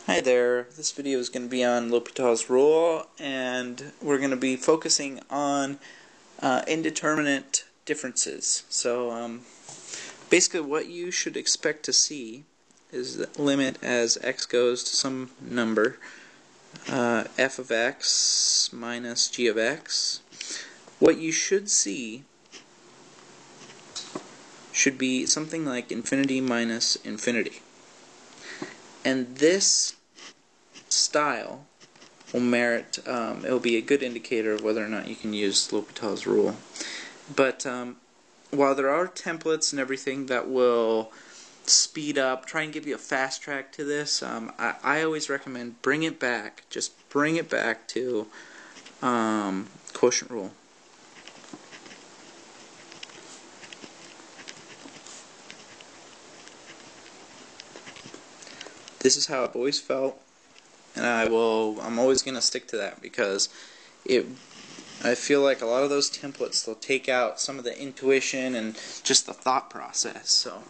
Hi there, this video is going to be on L'Hopital's rule, and we're going to be focusing on indeterminate differences. So basically what you should expect to see is the limit as x goes to some number, f of x minus g of x. What you should see should be something like infinity minus infinity. And this style will merit, it'll be a good indicator of whether or not you can use L'Hopital's rule. But while there are templates and everything that will speed up, try and give you a fast track to this, I always recommend bring it back. Just bring it back to quotient rule. This is how I've always felt, and I'm always going to stick to that because I feel like a lot of those templates, they'll take out some of the intuition and just the thought process. So,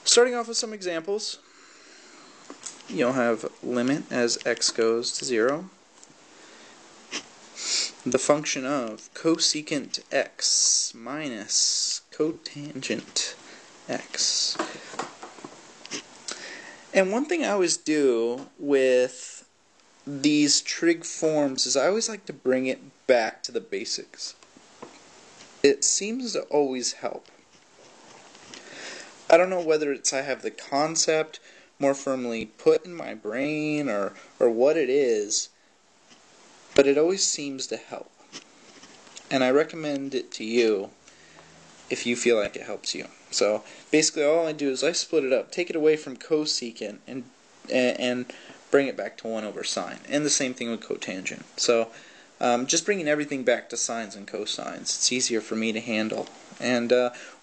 starting off with some examples, you'll have limit as x goes to 0. The function of cosecant x minus cotangent x. And one thing I always do with these trig forms is I always like to bring it back to the basics. It seems to always help. I don't know whether it's I have the concept more firmly put in my brain or what it is, but it always seems to help. And I recommend it to you if you feel like it helps you. So basically all I do is I split it up, take it away from cosecant and bring it back to 1 over sine. And the same thing with cotangent. So just bringing everything back to sines and cosines. It's easier for me to handle. And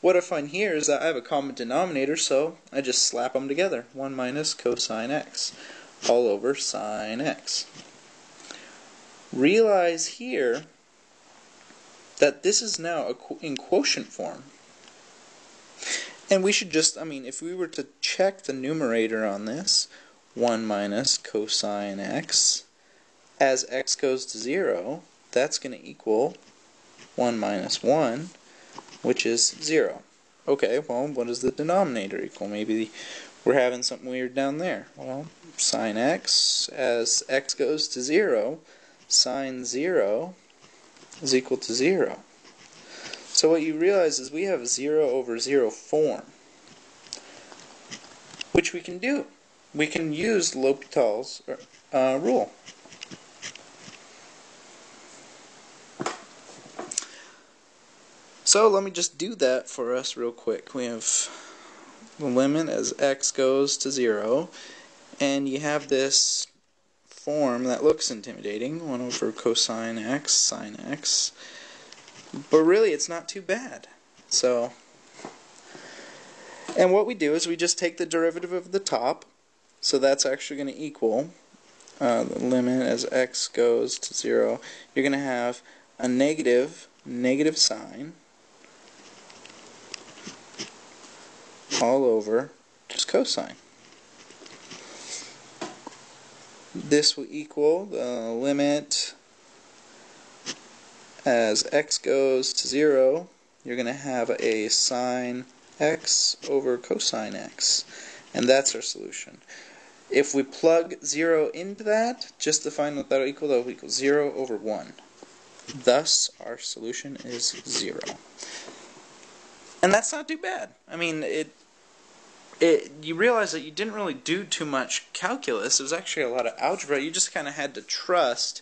what I find here is that I have a common denominator, so I just slap them together. 1 minus cosine x all over sine x. Realize here that this is now in quotient form. And we should just, if we were to check the numerator on this, 1 minus cosine x, as x goes to 0, that's going to equal 1 minus 1, which is 0. Okay, well, what does the denominator equal? Maybe we're having something weird down there. Well, sine x, as x goes to 0, sine 0 is equal to 0. So what you realize is we have a 0 over 0 form, which we can do. We can use L'Hopital's rule. So let me just do that for us real quick. We have the limit as x goes to 0, and you have this form that looks intimidating, 1 over cosine x, sine x. But really, it's not too bad. So, and what we do is we just take the derivative of the top, so that's actually going to equal the limit as x goes to 0. You're going to have a negative sign all over just cosine. This will equal the limit as x goes to 0, you're going to have a sine x over cosine x. And that's our solution. If we plug 0 into that, just to find what that will equal 0 over 1. Thus, our solution is 0. And that's not too bad. You realize that you didn't really do too much calculus. It was actually a lot of algebra. You just kind of had to trust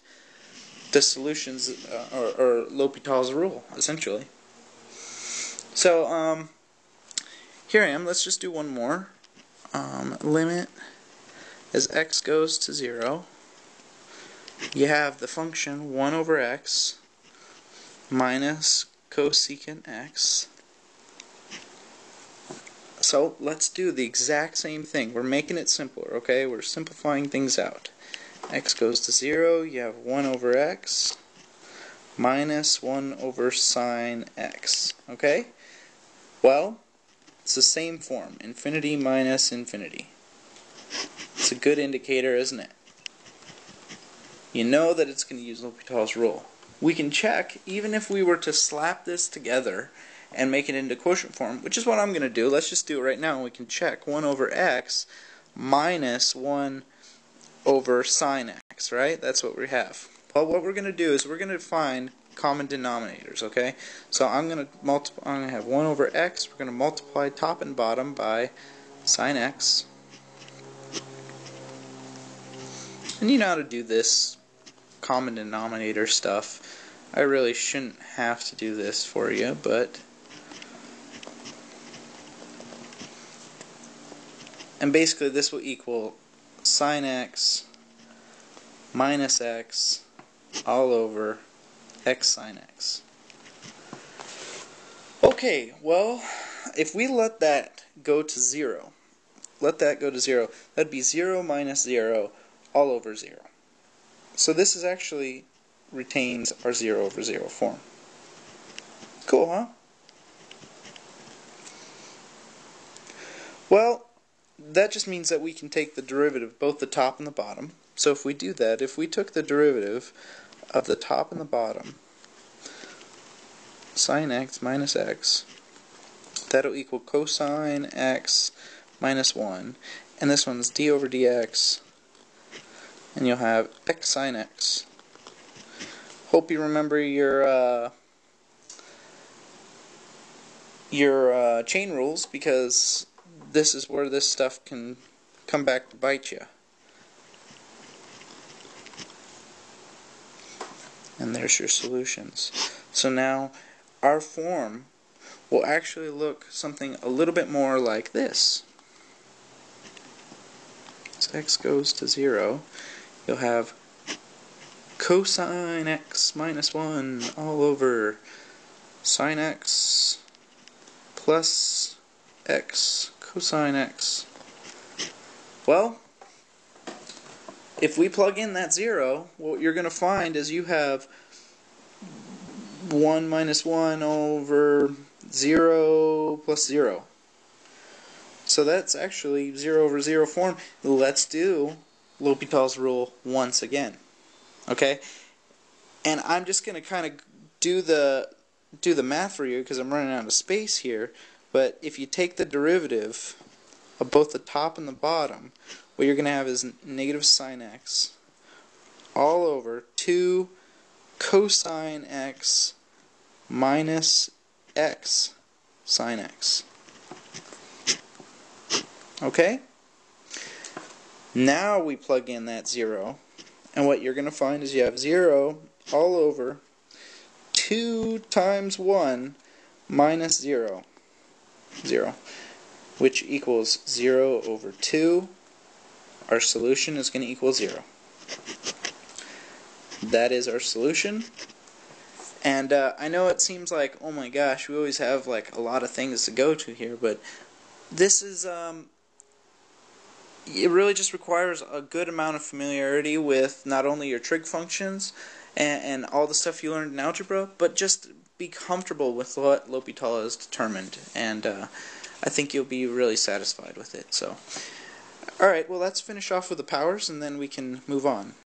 the solutions, or L'Hopital's rule, essentially. So, here I am. Let's just do one more. Limit as x goes to 0. You have the function 1 over x minus cosecant x. So, let's do the exact same thing. We're making it simpler, okay? We're simplifying things out. X goes to 0, you have 1 over x minus 1 over sine x. Okay? Well, it's the same form, infinity minus infinity. It's a good indicator, isn't it? You know that it's going to use L'Hopital's rule. We can check, even if we were to slap this together and make it into quotient form, which is what I'm going to do. Let's just do it right now, and we can check 1 over x minus 1 over sine x, right? That's what we have. Well, what we're going to do is we're going to find common denominators, okay? So I'm going to have 1 over x. We're going to multiply top and bottom by sine x. And you know how to do this common denominator stuff. I really shouldn't have to do this for you, but... And basically this will equal sine x minus x all over x sine x. Okay, well, if we let that go to 0, that'd be 0 minus 0 all over 0. So this is actually retains our 0 over 0 form. Cool, huh? Well, that just means that we can take the derivative, both the top and the bottom. So if we do that, if we took the derivative of the top and the bottom, sine x minus x, that'll equal cosine x minus 1. And this one's d over dx, and you'll have x sine x. Hope you remember your chain rules, because this is where this stuff can come back to bite you. And there's your solutions. So now our form will actually look something a little bit more like this. As x goes to 0, you'll have cosine x minus 1 all over sine x plus x cosine x. Well, if we plug in that 0, what you're going to find is you have 1 minus 1 over 0 plus 0. So that's actually 0 over 0 form. Let's do L'Hopital's rule once again. Okay? And I'm just going to kind of do the math for you because I'm running out of space here. But if you take the derivative of both the top and the bottom, what you're going to have is negative sine x all over 2 cosine x minus x sine x. Okay? Now we plug in that 0, and what you're going to find is you have 0 all over 2 times 1 minus 0, which equals 0 over 2. Our solution is going to equal 0. That is our solution. And I know it seems like, oh my gosh, we always have like a lot of things to go to here, but this is it really just requires a good amount of familiarity with not only your trig functions and all the stuff you learned in algebra, but just be comfortable with what L'Hopital has determined, and I think you'll be really satisfied with it. So, alright, well, let's finish off with the powers and then we can move on.